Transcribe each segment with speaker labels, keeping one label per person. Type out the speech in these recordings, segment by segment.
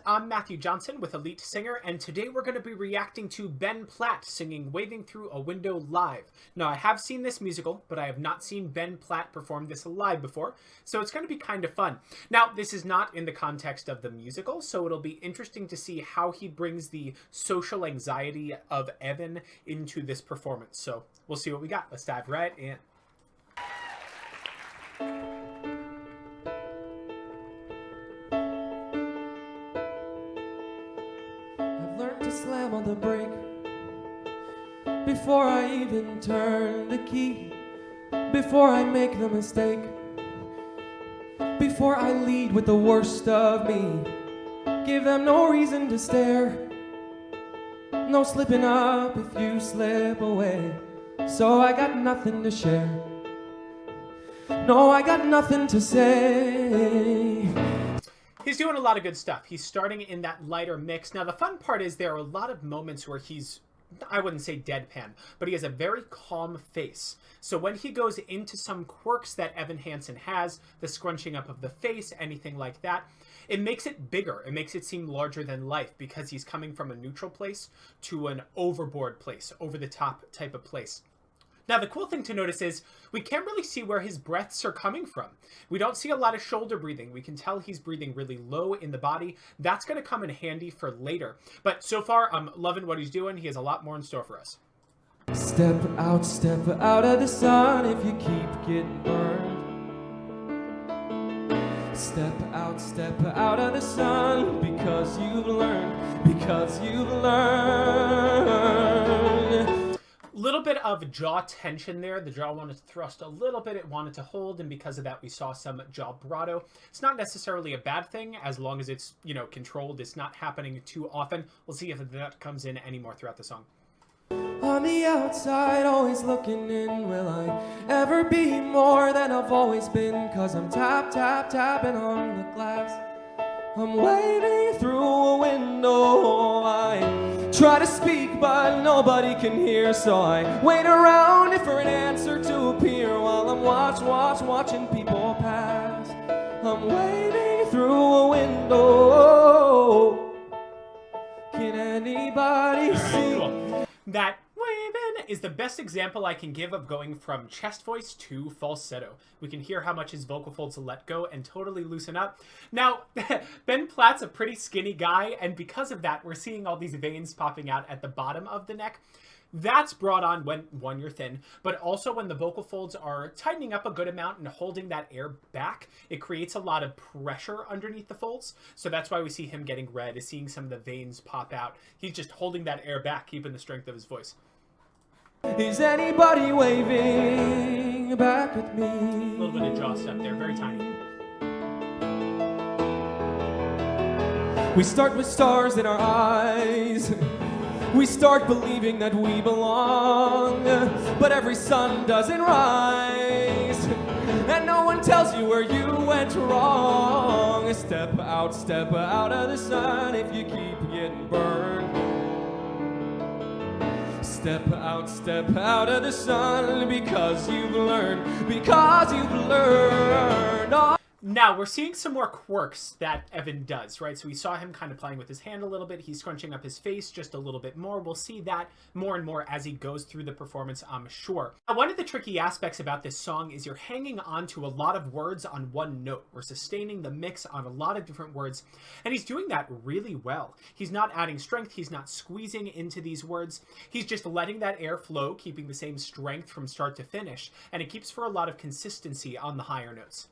Speaker 1: I'm Matthew Johnson with Elite Singer, and today we're going to be reacting to Ben Platt singing Waving Through a Window live. Now, I have seen this musical, but I have not seen Ben Platt perform this live before, so it's going to be kind of fun. Now, this is not in the context of the musical, so it'll be interesting to see how he brings the social anxiety of Evan into this performance. So we'll see what we got. Let's dive right in.
Speaker 2: Learn to slam on the brake before I even turn the key, before I make the mistake, before I lead with the worst of me. Give them no reason to stare, no slipping up if you slip away. So I got nothing to share, no, I got nothing to say.
Speaker 1: He's doing a lot of good stuff. He's starting in that lighter mix. Now, the fun part is there are a lot of moments where he's, I wouldn't say deadpan, but he has a very calm face. So when he goes into some quirks that Evan Hansen has, the scrunching up of the face, anything like that, it makes it bigger. It makes it seem larger than life because he's coming from a neutral place to an overboard place, over the top type of place. Now, the cool thing to notice is we can't really see where his breaths are coming from. We don't see a lot of shoulder breathing. We can tell he's breathing really low in the body. That's going to come in handy for later. But so far, I'm loving what he's doing. He has a lot more in store for us.
Speaker 2: Step out of the sun if you keep getting burned. Step out of the sun because you've learned.
Speaker 1: Little bit of jaw tension there. The jaw wanted to thrust a little bit. It wanted to hold, and because of that, we saw some jaw vibrato. It's not necessarily a bad thing as long as it's, controlled. It's not happening too often. We'll see if that comes in any more throughout the song.
Speaker 2: On the outside, always looking in. Will I ever be more than I've always been? 'Cause I'm tapping on the glass. I'm waving through a window. I try to speak, but nobody can hear. So I wait around for an answer to appear while I'm watching people pass. I'm waving through a window. Can anybody see?
Speaker 1: Cool. That waving is the best example I can give of going from chest voice to falsetto. We can hear how much his vocal folds let go and totally loosen up. Now, Ben Platt's a pretty skinny guy, and because of that, we're seeing all these veins popping out at the bottom of the neck. That's brought on when, one, you're thin, but also when the vocal folds are tightening up a good amount and holding that air back, it creates a lot of pressure underneath the folds. So that's why we see him getting red, is seeing some of the veins pop out. He's just holding that air back, keeping the strength of his voice.
Speaker 2: Is anybody waving back at me?
Speaker 1: A little bit of jaw step there, very tiny.
Speaker 2: We start with stars in our eyes. We start believing that we belong, but every sun doesn't rise, and no one tells you where you went wrong. Step out of the sun if you keep getting burned. Step out of the sun because you've learned.
Speaker 1: Now, we're seeing some more quirks that Evan does, right? So we saw him kind of playing with his hand a little bit. He's scrunching up his face just a little bit more. We'll see that more and more as he goes through the performance, I'm sure. Now, one of the tricky aspects about this song is you're hanging on to a lot of words on one note. We're sustaining the mix on a lot of different words, and he's doing that really well. He's not adding strength. He's not squeezing into these words. He's just letting that air flow, keeping the same strength from start to finish, and it keeps for a lot of consistency on the higher notes.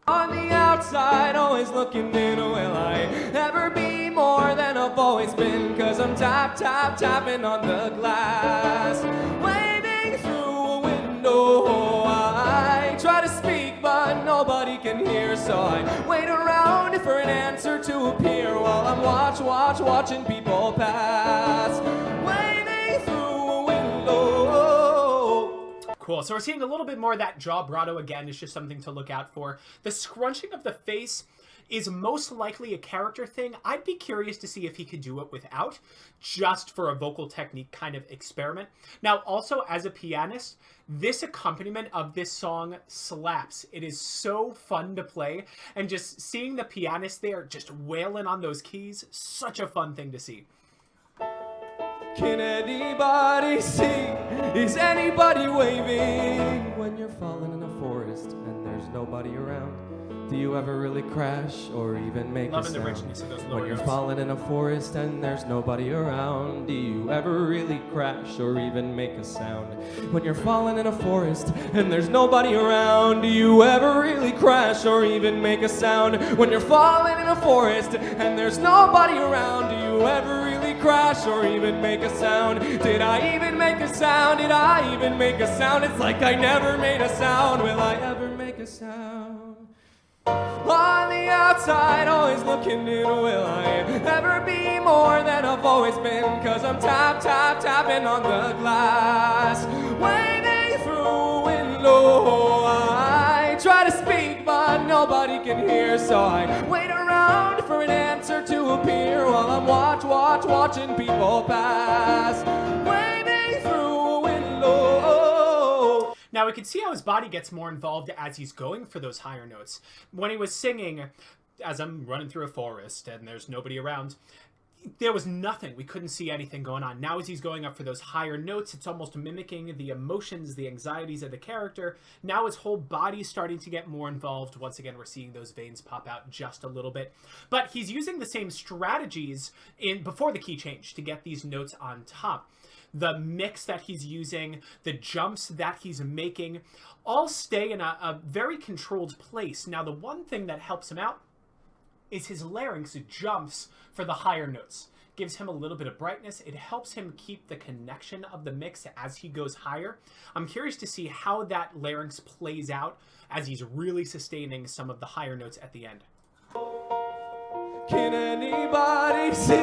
Speaker 2: On the outside, always looking in. Will I ever be more than I've always been? 'Cause I'm tapping on the glass, waving through a window. I try to speak, but nobody can hear. So I wait around for an answer to appear while I'm watching people pass, waving through a window.
Speaker 1: Cool. So we're seeing a little bit more of that jaw vibrato again. It's just something to look out for. The scrunching of the face, is most likely a character thing. I'd be curious to see if he could do it without, just for a vocal technique kind of experiment. Now, also as a pianist, this accompaniment of this song slaps. It is so fun to play, and just seeing the pianist there just wailing on those keys, such a fun thing to see.
Speaker 2: Can anybody see? Is anybody waving? When you're falling in a forest and there's nobody around, do you ever really crash or even make a sound?
Speaker 1: The richness of those lower
Speaker 2: When you're
Speaker 1: notes.
Speaker 2: falling in a forest and there's nobody around, do you ever really crash or even make a sound? When you're falling in a forest and there's nobody around, do you ever really crash or even make a sound? When you're falling in a forest and there's nobody around, do you ever really crash or even make a sound? Did I even make a sound? Did I even make a sound? It's like I never made a sound. Will I ever make a sound? On the outside, always looking in, will I ever be more than I've always been? Cause I'm tapping on the glass, waving through a window. I try to speak, but nobody can hear, so I wait around for an answer to appear while I'm watching people pass, waving through a window.
Speaker 1: Now, we can see how his body gets more involved as he's going for those higher notes. When he was singing, as I'm running through a forest and there's nobody around, there was nothing. We couldn't see anything going on. Now, as he's going up for those higher notes, it's almost mimicking the emotions, the anxieties of the character. Now his whole body's starting to get more involved. Once again, we're seeing those veins pop out just a little bit. But he's using the same strategies before the key change to get these notes on top. The mix that he's using, the jumps that he's making, all stay in a very controlled place. Now, the one thing that helps him out is his larynx jumps for the higher notes. Gives him a little bit of brightness. It helps him keep the connection of the mix as he goes higher. I'm curious to see how that larynx plays out as he's really sustaining some of the higher notes at the end.
Speaker 2: Can anybody see?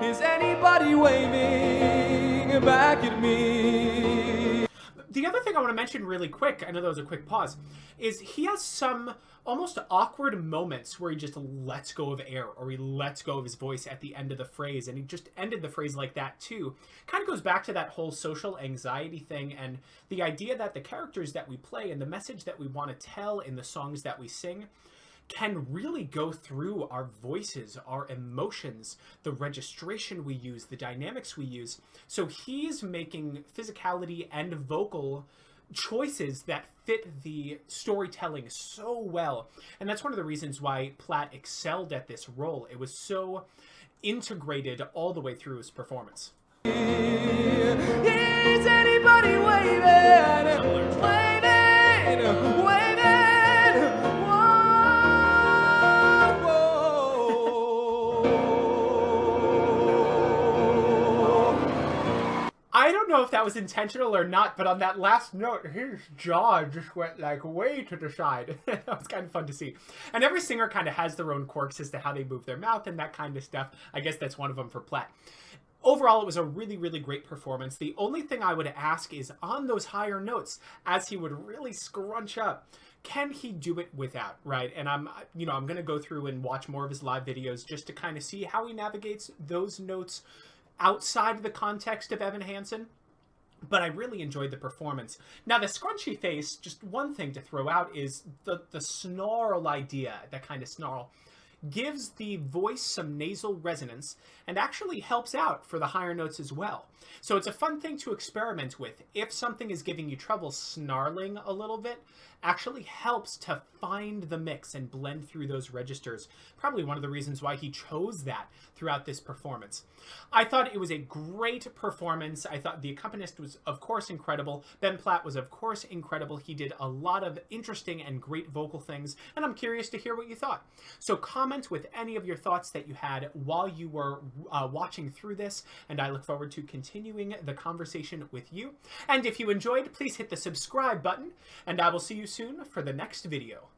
Speaker 2: Is anybody waving back at me?
Speaker 1: The other thing I want to mention really quick, I know that was a quick pause, is he has some almost awkward moments where he just lets go of air, or he lets go of his voice at the end of the phrase, and he just ended the phrase like that too. Kind of goes back to that whole social anxiety thing, and the idea that the characters that we play and the message that we want to tell in the songs that we sing can really go through our voices, our emotions, the registration we use, the dynamics we use. So he's making physicality and vocal choices that fit the storytelling so well. And that's one of the reasons why Platt excelled at this role. It was so integrated all the way through his performance.
Speaker 2: Is anybody waving? Waving, waving.
Speaker 1: I don't know if that was intentional or not, but on that last note, his jaw just went like way to the side. That was kind of fun to see. And every singer kind of has their own quirks as to how they move their mouth and that kind of stuff. I guess that's one of them for Platt. Overall, it was a really, really great performance. The only thing I would ask is on those higher notes, as he would really scrunch up, can he do it without, right? And I'm going to go through and watch more of his live videos just to kind of see how he navigates those notes outside of the context of Evan Hansen. But I really enjoyed the performance. Now, the scrunchy face, just one thing to throw out is the snarl idea, that kind of snarl, gives the voice some nasal resonance and actually helps out for the higher notes as well. So it's a fun thing to experiment with. If something is giving you trouble, snarling a little bit actually helps to find the mix and blend through those registers. Probably one of the reasons why he chose that throughout this performance. I thought it was a great performance. I thought the accompanist was, of course, incredible. Ben Platt was, of course, incredible. He did a lot of interesting and great vocal things, and I'm curious to hear what you thought. So comment with any of your thoughts that you had while you were watching through this, and I look forward to continuing the conversation with you. And if you enjoyed, please hit the subscribe button, and I will see you soon for the next video.